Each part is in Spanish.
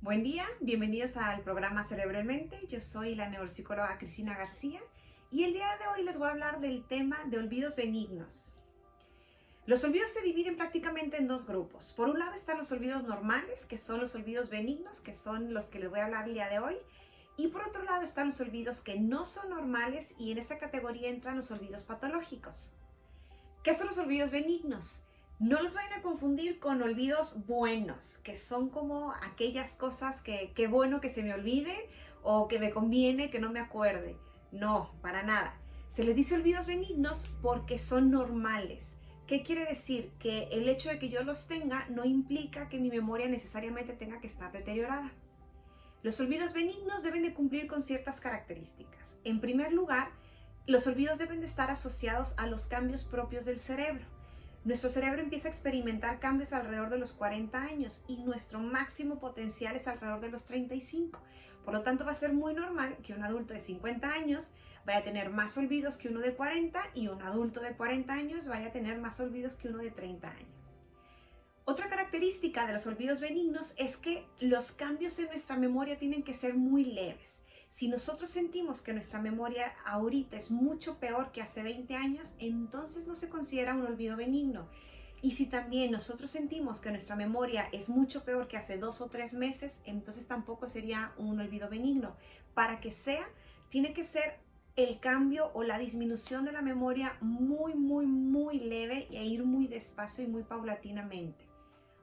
Buen día, bienvenidos al programa Cerebralmente. Yo soy la neuropsicóloga Cristina García y el día de hoy les voy a hablar del tema de olvidos benignos. Los olvidos se dividen prácticamente en dos grupos. Por un lado están los olvidos normales, que son los olvidos benignos, que son los que les voy a hablar el día de hoy. Y por otro lado están los olvidos que no son normales y en esa categoría entran los olvidos patológicos. ¿Qué son los olvidos benignos? No los vayan a confundir con olvidos buenos, que son como aquellas cosas que bueno que se me olviden o que me conviene que no me acuerde. No, para nada. Se les dice olvidos benignos porque son normales. ¿Qué quiere decir? Que el hecho de que yo los tenga no implica que mi memoria necesariamente tenga que estar deteriorada. Los olvidos benignos deben de cumplir con ciertas características. En primer lugar, los olvidos deben de estar asociados a los cambios propios del cerebro. Nuestro cerebro empieza a experimentar cambios alrededor de los 40 años y nuestro máximo potencial es alrededor de los 35. Por lo tanto, va a ser muy normal que un adulto de 50 años vaya a tener más olvidos que uno de 40 y un adulto de 40 años vaya a tener más olvidos que uno de 30 años. Otra característica de los olvidos benignos es que los cambios en nuestra memoria tienen que ser muy leves. Si nosotros sentimos que nuestra memoria ahorita es mucho peor que hace 20 años, entonces no se considera un olvido benigno. Y si también nosotros sentimos que nuestra memoria es mucho peor que hace 2 o 3 meses, entonces tampoco sería un olvido benigno. Para que sea, tiene que ser el cambio o la disminución de la memoria muy leve e ir muy despacio y muy paulatinamente.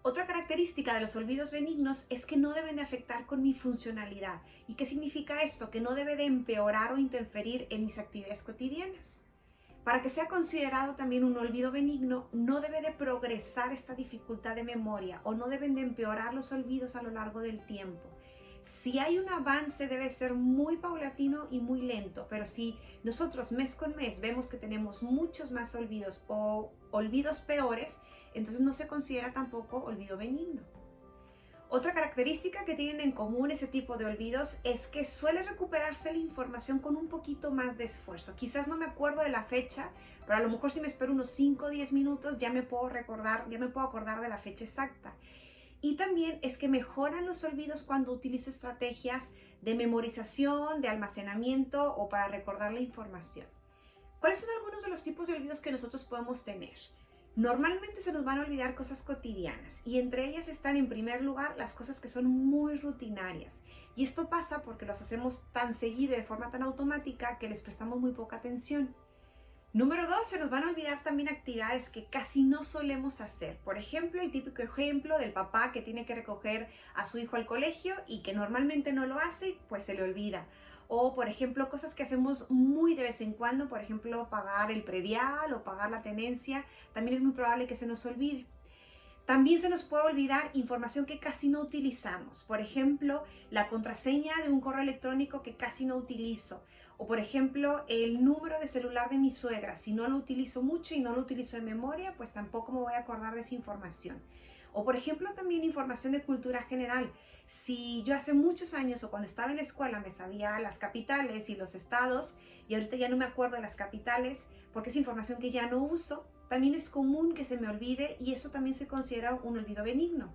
Otra característica de los olvidos benignos es que no deben de afectar con mi funcionalidad. ¿Y qué significa esto? Que no debe de empeorar o interferir en mis actividades cotidianas. Para que sea considerado también un olvido benigno, no debe de progresar esta dificultad de memoria o no deben de empeorar los olvidos a lo largo del tiempo. Si hay un avance debe ser muy paulatino y muy lento, pero si nosotros mes con mes vemos que tenemos muchos más olvidos o olvidos peores, entonces no se considera tampoco olvido benigno. Otra característica que tienen en común ese tipo de olvidos es que suele recuperarse la información con un poquito más de esfuerzo. Quizás no me acuerdo de la fecha, pero a lo mejor si me espero unos 5 o 10 minutos ya me puedo acordar de la fecha exacta. Y también es que mejoran los olvidos cuando utilizo estrategias de memorización, de almacenamiento o para recordar la información. ¿Cuáles son algunos de los tipos de olvidos que nosotros podemos tener? Normalmente se nos van a olvidar cosas cotidianas y entre ellas están en primer lugar las cosas que son muy rutinarias. Y esto pasa porque los hacemos tan seguido de forma tan automática que les prestamos muy poca atención. Número 2, se nos van a olvidar también actividades que casi no solemos hacer. Por ejemplo, el típico ejemplo del papá que tiene que recoger a su hijo al colegio y que normalmente no lo hace, pues se le olvida. O, por ejemplo, cosas que hacemos muy de vez en cuando, por ejemplo, pagar el predial o pagar la tenencia, también es muy probable que se nos olvide. También se nos puede olvidar información que casi no utilizamos. Por ejemplo, la contraseña de un correo electrónico que casi no utilizo. O por ejemplo, el número de celular de mi suegra. Si no lo utilizo mucho y no lo utilizo en memoria, pues tampoco me voy a acordar de esa información. O por ejemplo, también información de cultura general. Si yo hace muchos años o cuando estaba en la escuela me sabía las capitales y los estados y ahorita ya no me acuerdo de las capitales porque es información que ya no uso, también es común que se me olvide y eso también se considera un olvido benigno.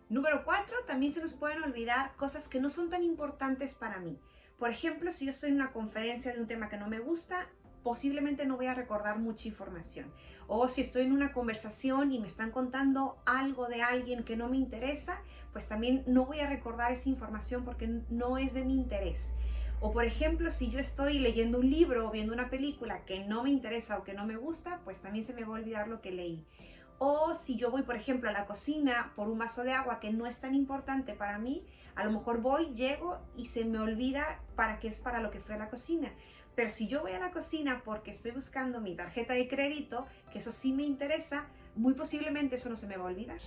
Número 4, también se nos pueden olvidar cosas que no son tan importantes para mí. Por ejemplo, si yo estoy en una conferencia de un tema que no me gusta, posiblemente no voy a recordar mucha información. O si estoy en una conversación y me están contando algo de alguien que no me interesa, pues también no voy a recordar esa información porque no es de mi interés. O por ejemplo, si yo estoy leyendo un libro o viendo una película que no me interesa o que no me gusta, pues también se me va a olvidar lo que leí. O si yo voy, por ejemplo, a la cocina por un vaso de agua que no es tan importante para mí, a lo mejor voy, llego y se me olvida para qué es para lo que fui a la cocina. Pero si yo voy a la cocina porque estoy buscando mi tarjeta de crédito, que eso sí me interesa, muy posiblemente eso no se me va a olvidar.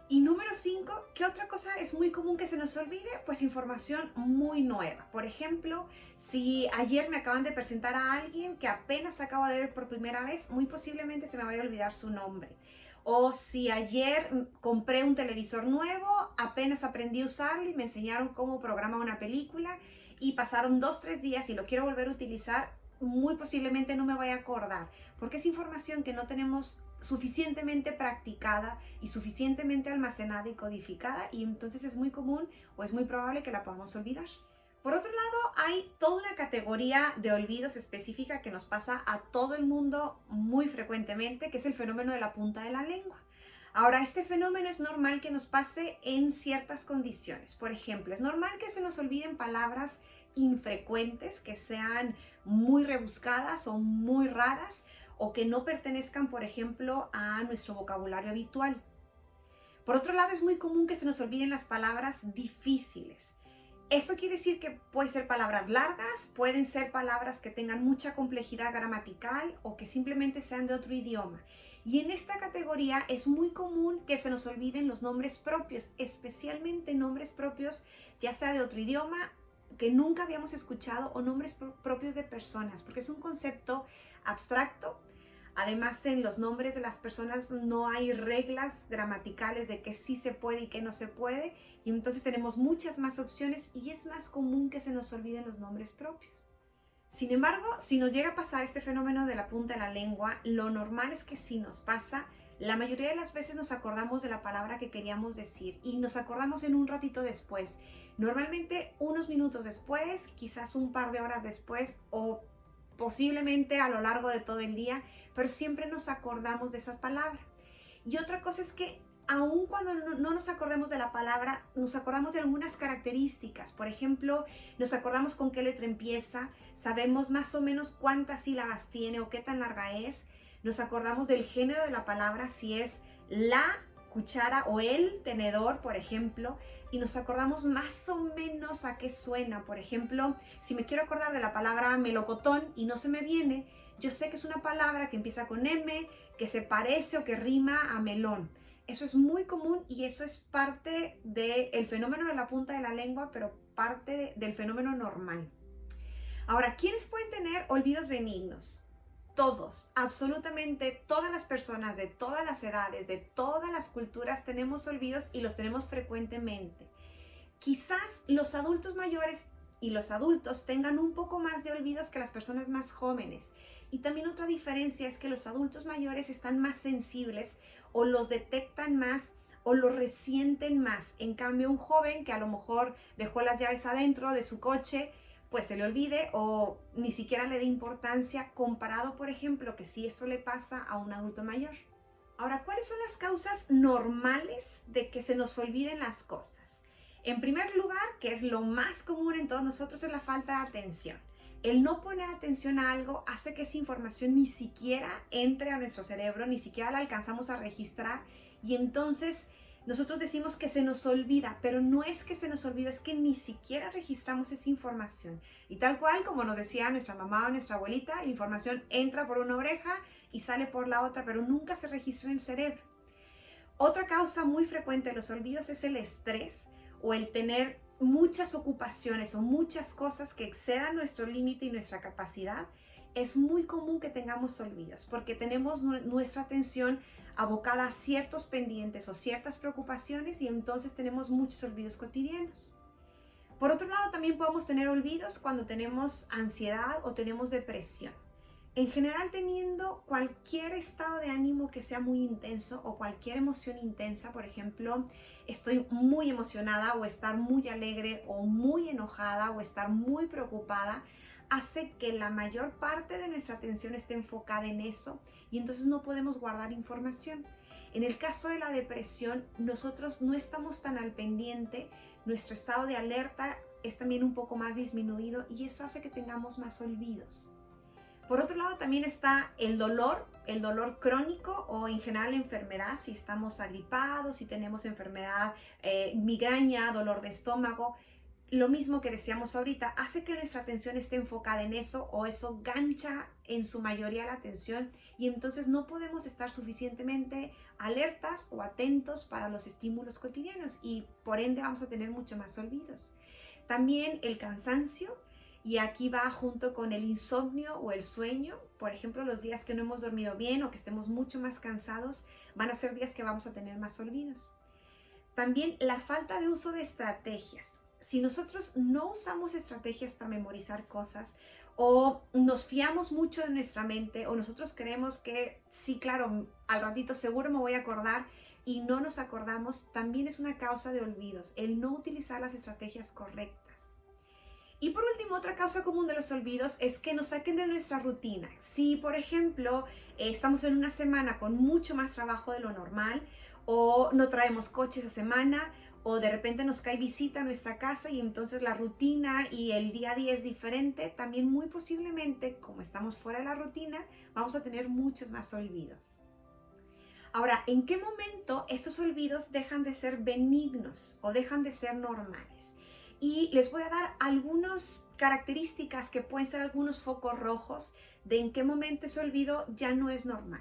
Y número 5, ¿qué otra cosa es muy común que se nos olvide? Pues información muy nueva. Por ejemplo, si ayer me acaban de presentar a alguien que apenas acabo de ver por primera vez, muy posiblemente se me vaya a olvidar su nombre. O si ayer compré un televisor nuevo, apenas aprendí a usarlo y me enseñaron cómo programar una película y pasaron 2 o 3 días y lo quiero volver a utilizar, muy posiblemente no me vaya a acordar, porque es información que no tenemos suficientemente practicada y suficientemente almacenada y codificada, y entonces es muy común o es muy probable que la podamos olvidar. Por otro lado, hay toda una categoría de olvidos específica que nos pasa a todo el mundo muy frecuentemente, que es el fenómeno de la punta de la lengua. Ahora, este fenómeno es normal que nos pase en ciertas condiciones. Por ejemplo, es normal que se nos olviden palabras infrecuentes, que sean muy rebuscadas o muy raras, o que no pertenezcan, por ejemplo, a nuestro vocabulario habitual. Por otro lado, es muy común que se nos olviden las palabras difíciles. Esto quiere decir que pueden ser palabras largas, pueden ser palabras que tengan mucha complejidad gramatical o que simplemente sean de otro idioma. Y en esta categoría es muy común que se nos olviden los nombres propios, especialmente nombres propios, ya sea de otro idioma que nunca habíamos escuchado o nombres propios de personas, porque es un concepto abstracto. Además, en los nombres de las personas no hay reglas gramaticales de qué sí se puede y qué no se puede, y entonces tenemos muchas más opciones y es más común que se nos olviden los nombres propios. Sin embargo, si nos llega a pasar este fenómeno de la punta de la lengua, lo normal es que si nos pasa, la mayoría de las veces nos acordamos de la palabra que queríamos decir y nos acordamos en un ratito después. Normalmente unos minutos después, quizás un par de horas después o posiblemente a lo largo de todo el día, pero siempre nos acordamos de esa palabra. Y otra cosa es que aun cuando no nos acordemos de la palabra, nos acordamos de algunas características. Por ejemplo, nos acordamos con qué letra empieza, sabemos más o menos cuántas sílabas tiene o qué tan larga es. Nos acordamos del género de la palabra, si es la cuchara o el tenedor, por ejemplo, y nos acordamos más o menos a qué suena. Por ejemplo, si me quiero acordar de la palabra melocotón y no se me viene, yo sé que es una palabra que empieza con M, que se parece o que rima a melón. Eso es muy común y eso es parte del fenómeno de la punta de la lengua, pero parte del fenómeno normal. Ahora, ¿quiénes pueden tener olvidos benignos? Todos, absolutamente todas las personas de todas las edades, de todas las culturas tenemos olvidos y los tenemos frecuentemente. Quizás los adultos mayores y los adultos tengan un poco más de olvidos que las personas más jóvenes. Y también otra diferencia es que los adultos mayores están más sensibles o los detectan más o los resienten más. En cambio, un joven que a lo mejor dejó las llaves adentro de su coche, pues se le olvide o ni siquiera le dé importancia comparado, por ejemplo, que si eso le pasa a un adulto mayor. Ahora, ¿cuáles son las causas normales de que se nos olviden las cosas? En primer lugar, que es lo más común en todos nosotros, es la falta de atención. El no poner atención a algo hace que esa información ni siquiera entre a nuestro cerebro, ni siquiera la alcanzamos a registrar y entonces nosotros decimos que se nos olvida, pero no es que se nos olvida, es que ni siquiera registramos esa información. Y tal cual, como nos decía nuestra mamá o nuestra abuelita, la información entra por una oreja y sale por la otra, pero nunca se registra en el cerebro. Otra causa muy frecuente de los olvidos es el estrés o el tener muchas ocupaciones o muchas cosas que excedan nuestro límite y nuestra capacidad. Es muy común que tengamos olvidos porque tenemos nuestra atención abocada a ciertos pendientes o ciertas preocupaciones y entonces tenemos muchos olvidos cotidianos. Por otro lado, también podemos tener olvidos cuando tenemos ansiedad o tenemos depresión. En general, teniendo cualquier estado de ánimo que sea muy intenso o cualquier emoción intensa, por ejemplo, estoy muy emocionada o estar muy alegre o muy enojada o estar muy preocupada, hace que la mayor parte de nuestra atención esté enfocada en eso y entonces no podemos guardar información. En el caso de la depresión, nosotros no estamos tan al pendiente, nuestro estado de alerta es también un poco más disminuido y eso hace que tengamos más olvidos. Por otro lado, también está el dolor crónico o en general la enfermedad, si estamos agripados, si tenemos enfermedad, migraña, dolor de estómago. Lo mismo que decíamos ahorita, hace que nuestra atención esté enfocada en eso o eso gancha en su mayoría la atención y entonces no podemos estar suficientemente alertas o atentos para los estímulos cotidianos y por ende vamos a tener mucho más olvidos. También el cansancio. Y aquí va junto con el insomnio o el sueño. Por ejemplo, los días que no hemos dormido bien o que estemos mucho más cansados van a ser días que vamos a tener más olvidos. También la falta de uso de estrategias. Si nosotros no usamos estrategias para memorizar cosas o nos fiamos mucho de nuestra mente, o nosotros creemos que sí, claro, al ratito seguro me voy a acordar y no nos acordamos, también es una causa de olvidos, el no utilizar las estrategias correctas. Y por último, otra causa común de los olvidos es que nos saquen de nuestra rutina. Si, por ejemplo, estamos en una semana con mucho más trabajo de lo normal, o no traemos coche esa semana, o de repente nos cae visita a nuestra casa y entonces la rutina y el día a día es diferente, también muy posiblemente, como estamos fuera de la rutina, vamos a tener muchos más olvidos. Ahora, ¿en qué momento estos olvidos dejan de ser benignos o dejan de ser normales? Y les voy a dar algunas características que pueden ser algunos focos rojos de en qué momento ese olvido ya no es normal.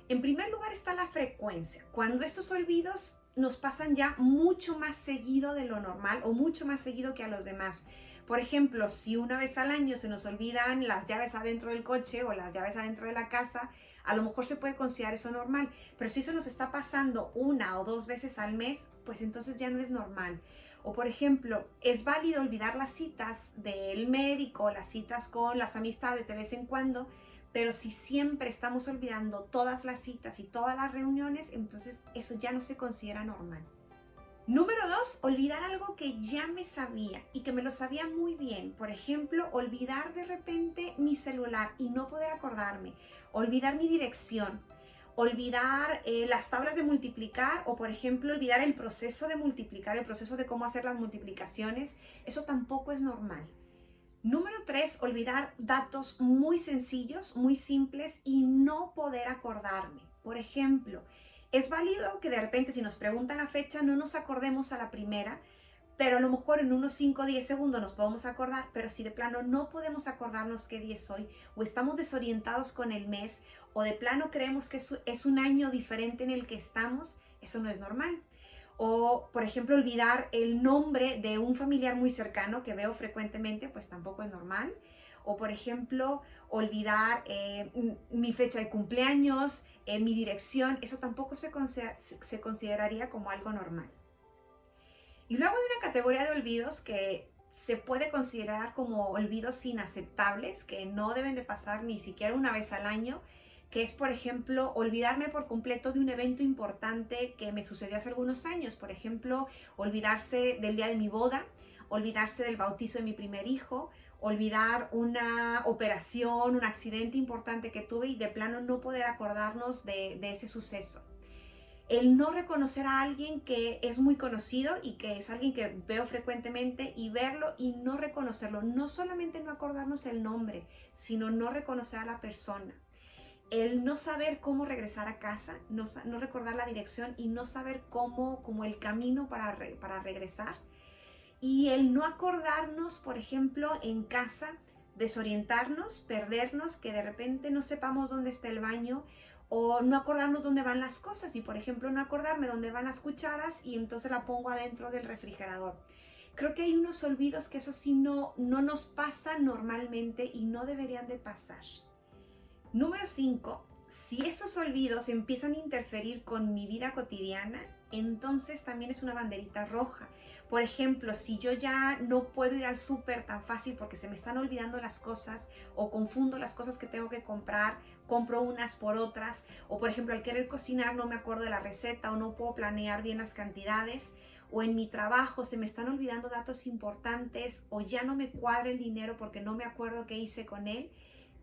En primer lugar está la frecuencia. Cuando estos olvidos nos pasan ya mucho más seguido de lo normal o mucho más seguido que a los demás. Por ejemplo, si una vez al año se nos olvidan las llaves adentro del coche o las llaves adentro de la casa, a lo mejor se puede considerar eso normal. Pero si eso nos está pasando 1 o 2 veces al mes, pues entonces ya no es normal. O por ejemplo, es válido olvidar las citas del médico, las citas con las amistades de vez en cuando, pero si siempre estamos olvidando todas las citas y todas las reuniones, entonces eso ya no se considera normal. Número 2, olvidar algo que ya me sabía y que me lo sabía muy bien. Por ejemplo, olvidar de repente mi celular y no poder acordarme. Olvidar mi dirección. Olvidar las tablas de multiplicar o, por ejemplo, olvidar el proceso de multiplicar, el proceso de cómo hacer las multiplicaciones. Eso tampoco es normal. Número 3, olvidar datos muy sencillos, muy simples y no poder acordarme. Por ejemplo, es válido que de repente si nos preguntan la fecha no nos acordemos a la primera, pero a lo mejor en unos 5 o 10 segundos nos podemos acordar, pero si de plano no podemos acordarnos qué día es hoy, o estamos desorientados con el mes, o de plano creemos que es un año diferente en el que estamos, eso no es normal. O, por ejemplo, olvidar el nombre de un familiar muy cercano que veo frecuentemente, pues tampoco es normal. O, por ejemplo, olvidar mi fecha de cumpleaños, mi dirección, eso tampoco se consideraría como algo normal. Y luego hay una categoría de olvidos que se puede considerar como olvidos inaceptables, que no deben de pasar ni siquiera una vez al año, que es, por ejemplo, olvidarme por completo de un evento importante que me sucedió hace algunos años. Por ejemplo, olvidarse del día de mi boda, olvidarse del bautizo de mi primer hijo, olvidar una operación, un accidente importante que tuve y de plano no poder acordarnos de ese suceso. El no reconocer a alguien que es muy conocido y que es alguien que veo frecuentemente y verlo y no reconocerlo. No solamente no acordarnos el nombre, sino no reconocer a la persona. El no saber cómo regresar a casa, no recordar la dirección y no saber cómo el camino para regresar. Y el no acordarnos, por ejemplo, en casa, desorientarnos, perdernos, que de repente no sepamos dónde está el baño o no acordarnos dónde van las cosas y, por ejemplo, no acordarme dónde van las cucharas y entonces la pongo adentro del refrigerador. Creo que hay unos olvidos que eso sí no nos pasa normalmente y no deberían de pasar. Número 5, si esos olvidos empiezan a interferir con mi vida cotidiana, entonces también es una banderita roja. Por ejemplo, si yo ya no puedo ir al súper tan fácil porque se me están olvidando las cosas o confundo las cosas que tengo que comprar, compro unas por otras, o por ejemplo al querer cocinar no me acuerdo de la receta o no puedo planear bien las cantidades, o en mi trabajo se me están olvidando datos importantes o ya no me cuadra el dinero porque no me acuerdo qué hice con él,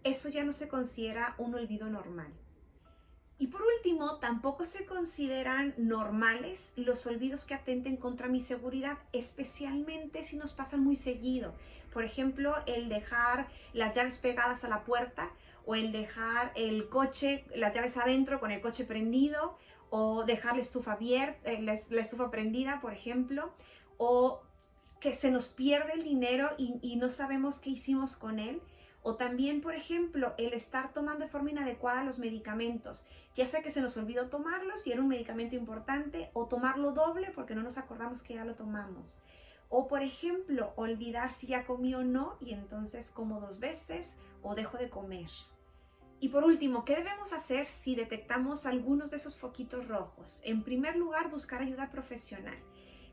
eso ya no se considera un olvido normal. Y por último, tampoco se consideran normales los olvidos que atenten contra mi seguridad, especialmente si nos pasan muy seguido. Por ejemplo, el dejar las llaves pegadas a la puerta o el dejar el coche, las llaves adentro con el coche prendido o dejar la estufa abierta, la estufa prendida, por ejemplo, o que se nos pierde el dinero y no sabemos qué hicimos con él. O también, por ejemplo, el estar tomando de forma inadecuada los medicamentos, ya sea que se nos olvidó tomarlos y era un medicamento importante, o tomarlo doble porque no nos acordamos que ya lo tomamos. O, por ejemplo, olvidar si ya comí o no y entonces como 2 veces o dejo de comer. Y por último, ¿qué debemos hacer si detectamos algunos de esos foquitos rojos? En primer lugar, buscar ayuda profesional.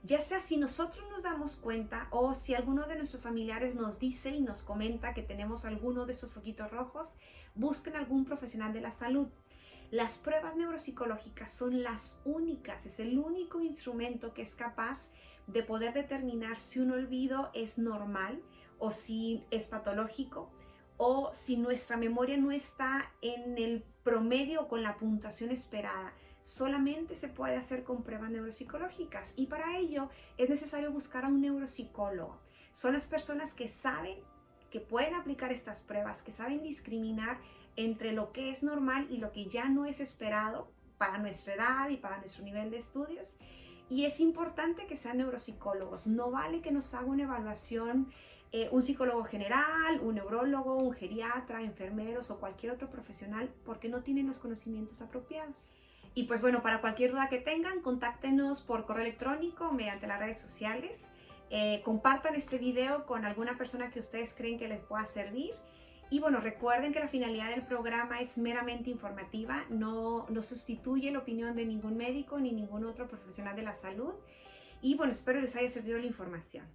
Ya sea si nosotros nos damos cuenta o si alguno de nuestros familiares nos dice y nos comenta que tenemos alguno de esos foquitos rojos, busquen algún profesional de la salud. Las pruebas neuropsicológicas son las únicas, es el único instrumento que es capaz de poder determinar si un olvido es normal o si es patológico, o si nuestra memoria no está en el promedio con la puntuación esperada. Solamente se puede hacer con pruebas neuropsicológicas y para ello es necesario buscar a un neuropsicólogo. Son las personas que saben que pueden aplicar estas pruebas, que saben discriminar entre lo que es normal y lo que ya no es esperado para nuestra edad y para nuestro nivel de estudios. Y es importante que sean neuropsicólogos. No vale que nos haga una evaluación un psicólogo general, un neurólogo, un geriatra, enfermeros o cualquier otro profesional porque no tienen los conocimientos apropiados. Y pues bueno, para cualquier duda que tengan, contáctenos por correo electrónico o mediante las redes sociales. Compartan este video con alguna persona que ustedes creen que les pueda servir. Y bueno, recuerden que la finalidad del programa es meramente informativa, no sustituye la opinión de ningún médico ni ningún otro profesional de la salud. Y bueno, espero les haya servido la información.